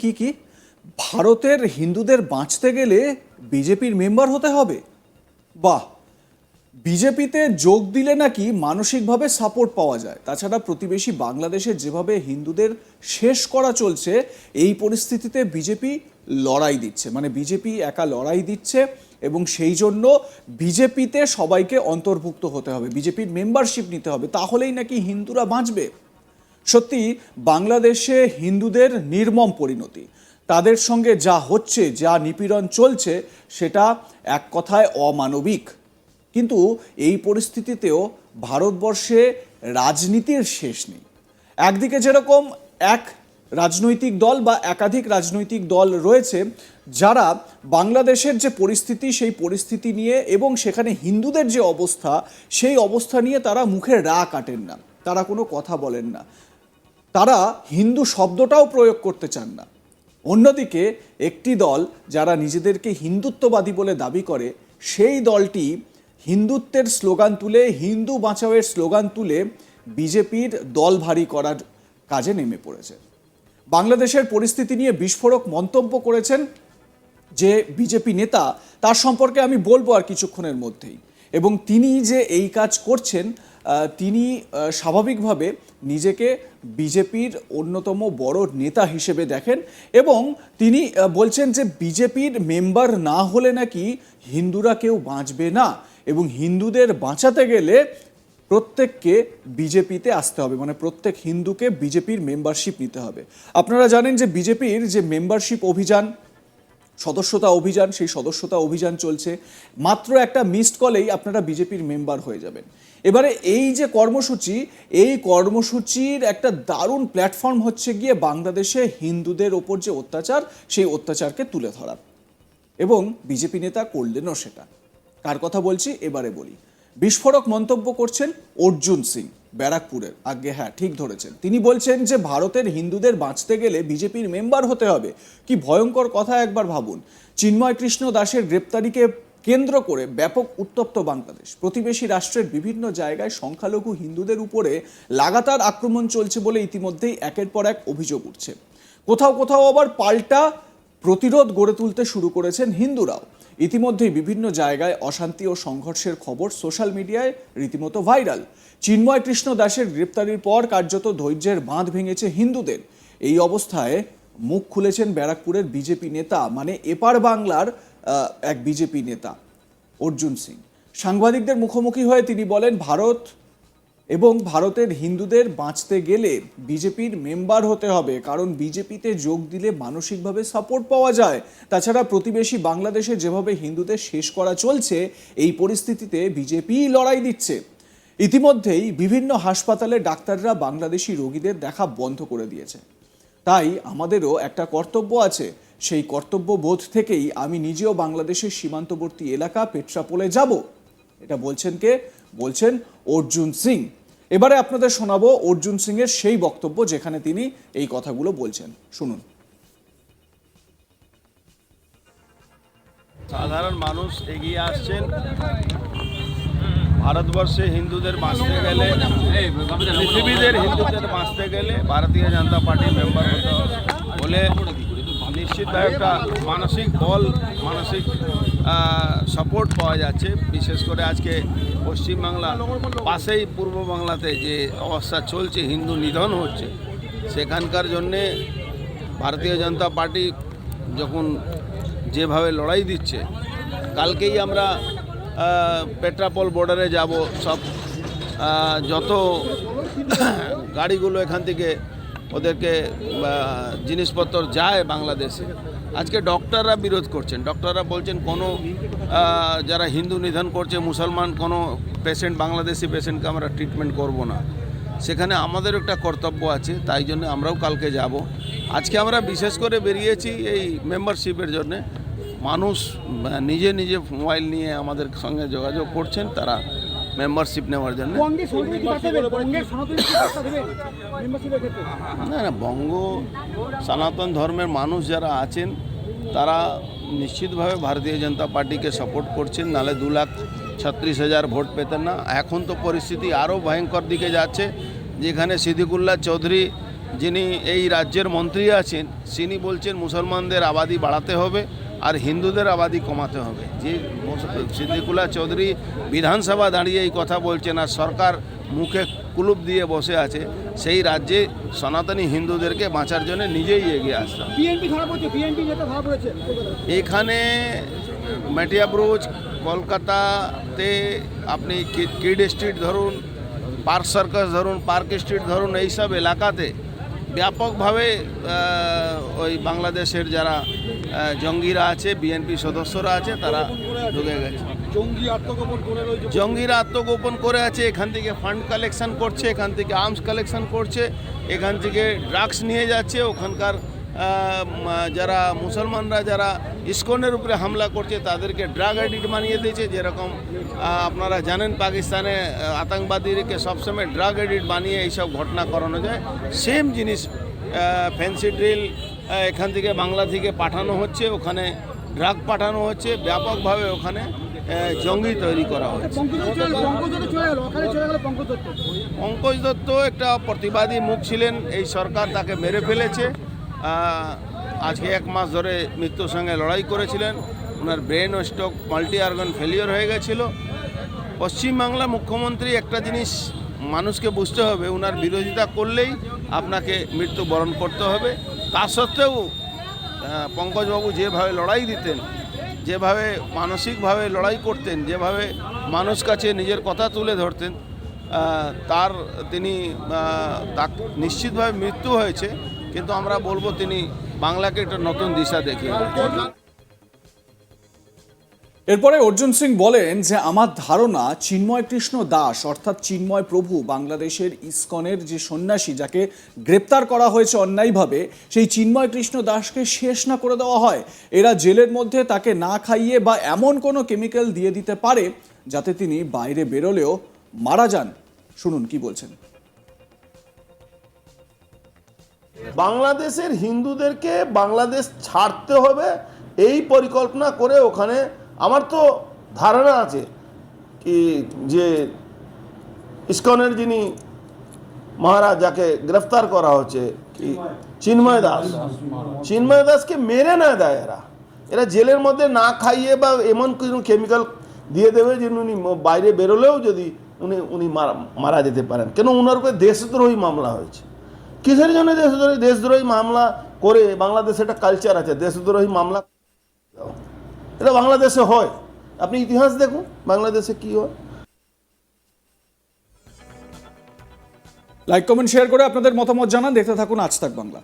কি ভারতের হিন্দুদের বাঁচতে গেলে বিজেপির মেম্বার হতে হবে? বাহ! বিজেপিতে যোগ দিলে নাকি মানসিকভাবে সাপোর্ট পাওয়া যায়। তাছাড়া প্রতিবেশী বাংলাদেশে যেভাবে হিন্দুদের শেষ করা চলছে, এই পরিস্থিতিতে বিজেপি লড়াই দিচ্ছে, মানে বিজেপি একা লড়াই দিচ্ছে এবং সেই জন্য বিজেপিতে সবাইকে অন্তর্ভুক্ত হতে হবে, বিজেপির মেম্বারশিপ নিতে হবে, তাহলেই নাকি হিন্দুরা বাঁচবে। সত্যি বাংলাদেশে হিন্দুদের নির্মম পরিণতি, তাদের সঙ্গে যা হচ্ছে, যা নিপীড়ন চলছে, সেটা এক কথায় অমানবিক। কিন্তু এই পরিস্থিতিতেও ভারতবর্ষে রাজনীতির শেষ নেই। একদিকে যেরকম এক রাজনৈতিক দল বা একাধিক রাজনৈতিক দল রয়েছে যারা বাংলাদেশের যে পরিস্থিতি, সেই পরিস্থিতি নিয়ে এবং সেখানে হিন্দুদের যে অবস্থা, সেই অবস্থা নিয়ে তারা মুখে রা কাটেন না, তারা কোনো কথা বলেন না, তারা হিন্দু শব্দটাও প্রয়োগ করতে চান না। অন্যদিকে একটি দল যারা নিজেদেরকে হিন্দুত্ববাদী বলে দাবি করে, সেই দলটি হিন্দুত্বের স্লোগান তুলে, হিন্দু বাঁচাওয়ের স্লোগান তুলে বিজেপির দল ভারী করার কাজে নেমে পড়েছে। বাংলাদেশের পরিস্থিতি নিয়ে বিস্ফোরক মন্তব্য করেছেন যে বিজেপি নেতা, তার সম্পর্কে আমি বলবো আর কিছুক্ষণের মধ্যেই। এবং তিনি যে এই কাজ করছেন, তিনি স্বাভাবিকভাবে নিজেকে বিজেপির অন্যতম বড় নেতা হিসেবে দেখেন এবং তিনি বলছেন যে বিজেপির মেম্বার না হলে নাকি হিন্দুরা কেউ বাঁচবে না এবং হিন্দুদের বাঁচাতে গেলে প্রত্যেককে বিজেপিতে আসতে হবে, মানে প্রত্যেক হিন্দুকে বিজেপির মেম্বারশিপ নিতে হবে। আপনারা জানেন যে বিজেপির যে মেম্বারশিপ অভিযান, সদস্যতা অভিযান, সেই সদস্যতা অভিযান চলছে। মাত্র একটা মিসড কলেই আপনারা বিজেপির মেম্বার হয়ে যাবেন। এবারে এই যে কর্মসূচি, এই কর্মসূচির একটা দারুণ প্ল্যাটফর্ম হচ্ছে গিয়ে বাংলাদেশে হিন্দুদের ওপর যে অত্যাচার, সেই অত্যাচারকে তুলে ধরা, এবং বিজেপি নেতা করলেনও সেটা। কার কথা বলছি এবারে বলি। বিস্ফোরক মন্তব্য করছেন অর্জুন সিং, ব্যারাকপুরের। আগে হ্যাঁ, ঠিক ধরেছেন। তিনি বলছেন যে ভারতের হিন্দুদের বাঁচতে গেলে বিজেপির মেম্বার হতে হবে। কি ভয়ঙ্কর কথা একবার ভাবুন। চিন্ময় কৃষ্ণ দাসের গ্রেপ্তারিকে কেন্দ্র করে ব্যাপক উত্তপ্ত বাংলাদেশ। প্রতিবেশী রাষ্ট্রের বিভিন্ন জায়গায় সংখ্যালঘু হিন্দুদের উপরে লাগাতার আক্রমণ চলছে বলে ইতিমধ্যেই একের পর এক অভিযোগ উঠছে। কোথাও কোথাও আবার পাল্টা প্রতিরোধ গড়ে তুলতে শুরু করেছেন হিন্দুরাও। ইতিমধ্যেই বিভিন্ন জায়গায় অশান্তি ও সংঘর্ষের খবর সোশ্যাল মিডিয়ায় রীতিমতো ভাইরাল। চিন্ময় কৃষ্ণ দাসের গ্রেপ্তারির পর কার্যত ধৈর্যের বাঁধ ভেঙেছে হিন্দুদের। এই অবস্থায় মুখ খুলেছেন ব্যারাকপুরের বিজেপি নেতা, মানে এপার বাংলার এক বিজেপি নেতা অর্জুন সিং। সাংবাদিকদের মুখোমুখি হয়ে তিনি বলেন, ভারত এবং ভারতের হিন্দুদের বাঁচতে গেলে বিজেপির মেম্বার হতে হবে, কারণ বিজেপিতে যোগ দিলে মানসিকভাবে সাপোর্ট পাওয়া যায়। তাছাড়া প্রতিবেশী বাংলাদেশে যেভাবে হিন্দুদের শেষ করা চলছে, এই পরিস্থিতিতে বিজেপিই লড়াই দিচ্ছে। ইতিমধ্যেই বিভিন্ন হাসপাতালে ডাক্তাররা বাংলাদেশি রোগীদের দেখা বন্ধ করে দিয়েছে। তাই আমাদেরও একটা কর্তব্য আছে। সেই কর্তব্যবোধ থেকেই আমি নিজেও বাংলাদেশের সীমান্তবর্তী এলাকা পেট্রাপোলে যাব। এটা বলছেন কে? বলছেন অর্জুন সিং। এবারে আপনাদের শোনাবো অর্জুন সিং এর সেই বক্তব্য যেখানে তিনি এই কথাগুলো বলছেন। শুনুন। সাধারণ মানুষ এগিয়ে আসছেন। ভারতবর্ষে হিন্দুদের বাঁচতে গেলে, পৃথিবীদের হিন্দুদের বাঁচতে গেলে ভারতীয় জনতা পার্টির মেম্বার হতে হবে বলে নিশ্চিতভাবে একটা মানসিক বল, মানসিক সাপোর্ট পাওয়া যাচ্ছে। বিশেষ করে আজকে পশ্চিমবাংলা পাশেই পূর্ব বাংলাতে যে অবস্থা চলছে, হিন্দু নিধন হচ্ছে, সেখানকার জন্যে ভারতীয় জনতা পার্টি যখন যেভাবে লড়াই দিচ্ছে, কালকেই আমরা পেট্রাপোল বর্ডারে যাব। সব যত গাড়িগুলো এখান থেকে ওদেরকে জিনিসপত্র যায় বাংলাদেশে, আজকে ডক্টররা বিরোধ করছেন। ডক্টররা বলছেন কোনো যারা হিন্দু নিধন করছে, মুসলমান কোনো পেশেন্ট, বাংলাদেশি পেশেন্টকে আমরা ট্রিটমেন্ট করব না। সেখানে আমাদের একটা কর্তব্য আছে, তাই জন্য আমরাও কালকে যাব। আজকে আমরা বিশেষ করে বেরিয়েছি এই মেম্বারশিপের জন্যে। মানুষ নিজে নিজে মোবাইল নিয়ে আমাদের সঙ্গে যোগাযোগ করছেন, তারা মেম্বারশিপ নেওয়ার জন্য। না না, বঙ্গ সনাতন ধর্মের মানুষ যারা আছেন তারা নিশ্চিতভাবে ভারতীয় জনতা পার্টিকে সাপোর্ট করছেন, নাহলে 2,36,000 ভোট পেতেন না। এখন তো পরিস্থিতি আরও ভয়ঙ্কর দিকে যাচ্ছে, যেখানে সিদ্দিকুল্লাহ চৌধুরী যিনি এই রাজ্যের মন্ত্রী আছেন তিনি বলছেন মুসলমানদের আবাদি বাড়াতে হবে আর হিন্দুদের আবাদি কমাতে হবে। যে সিদ্দিকুল্লাহ চৌধুরী বিধানসভা দাঁড়িয়ে এই কথা বলছেন আর সরকার মুখে কুলুপ দিয়ে বসে আছে, সেই রাজ্যে সনাতনী হিন্দুদেরকে বাঁচার জন্য নিজেই এগিয়ে আসতে হবে। এখানে মেটিয়াব্রুজ কলকাতাতে আপনি কিড স্ট্রিট ধরুন, পার্ক সার্কাস ধরুন, পার্ক স্ট্রিট ধরুন, এইসব এলাকাতে ব্যাপকভাবে ওই বাংলাদেশের যারা জঙ্গিরা আছে, বিএনপি সদস্যরা আছে, তারা ঢুকে গেছে। জঙ্গিরা আত্মগোপন করে আছে, এখান থেকে ফান্ড কালেকশন করছে, এখান থেকে আর্মস কালেকশন করছে, এখান থেকে ড্রাগস নিয়ে যাচ্ছে। ওখানকার যারা মুসলমানরা যারা ইসকনের উপরে হামলা করছে তাদেরকে ড্রাগ এডিক্ট বানিয়ে দিয়েছে। যেরকম আপনারা জানেন পাকিস্তানে আতঙ্কবাদীকে সবসময় ড্রাগ এডিক্ট বানিয়ে এইসব ঘটনা করানো যায়। সেম জিনিস ফ্যান্সি ড্রিল এখান থেকে বাংলা থেকে পাঠানো হচ্ছে, ওখানে ড্রাগ পাঠানো হচ্ছে, ব্যাপকভাবে ওখানে জঙ্গি তৈরি করা হচ্ছে। পঙ্কজ দত্ত একটা প্রতিবাদী মুখ ছিলেন, এই সরকার তাকে মেরে ফেলেছে। আজকে 1 মাস ধরে মৃত্যুর সঙ্গে লড়াই করেছিলেন। ওনার ব্রেন ও স্ট্রোক মাল্টি অর্গান ফেলিওর হয়ে গেছিল। পশ্চিমবাংলা মুখ্যমন্ত্রী একটা জিনিস মানুষকে বুঝতে হবে, ওনার বিরোধিতা করলেই আপনাকে মৃত্যুবরণ করতে হবে। তা সত্ত্বেও পঙ্কজবাবু যেভাবে লড়াই দিতেন, যেভাবে মানসিকভাবে লড়াই করতেন, যেভাবে মানুষ কাছে নিজের কথা তুলে ধরতেন, তিনি নিশ্চিতভাবে মৃত্যু হয়েছে, কিন্তু আমরা বলবো তিনি বাংলাকে একটা নতুন দিশা দেখিয়ে। এরপরে অর্জুন সিং বলেন যে আমার ধারণা চিন্ময় কৃষ্ণ দাস অর্থাৎ চিন্ময় প্রভু বাংলাদেশের ইসকনের যে সন্ন্যাসী যাকে গ্রেপ্তার করা হয়েছে অন্যায়ভাবে, সেই চিন্ময় কৃষ্ণ দাসকে শেষ না করে দেওয়া হয়। এরা জেলের মধ্যে তাকে না খাইয়ে বা এমন কোনো কেমিক্যাল দিয়ে দিতে পারে যাতে তিনি বাইরে বেরোলেও মারা যান। শুনুন কি বলছেন। বাংলাদেশের হিন্দুদেরকে বাংলাদেশ ছাড়তে হবে এই পরিকল্পনা করে ওখানে, আমার তো ধারণা আছে কি যে ইসকনের যিনি মহারাজ যাকে গ্রেফতার করা হচ্ছে কি চিন্ময় দাসকে মেরে না দেয় এরা জেলের মধ্যে না খাইয়ে বা এমন কোনো কেমিক্যাল দিয়ে দেবে যে উনি বাইরে বেরোলেও যদি উনি মারা যেতে পারেন। কেন ওনার উপরে দেশদ্রোহী মামলা হয়েছে। কিসের জন্য দেশদ্রোহী মামলা করে? বাংলাদেশে একটা কালচার আছে দেশদ্রোহী মামলা, এটা বাংলাদেশে হয়। আপনি ইতিহাস দেখুন বাংলাদেশে কি হয়। লাইক কমেন্ট শেয়ার করে আপনাদের মতামত জানান। দেখতে থাকুন আজ তাক বাংলা।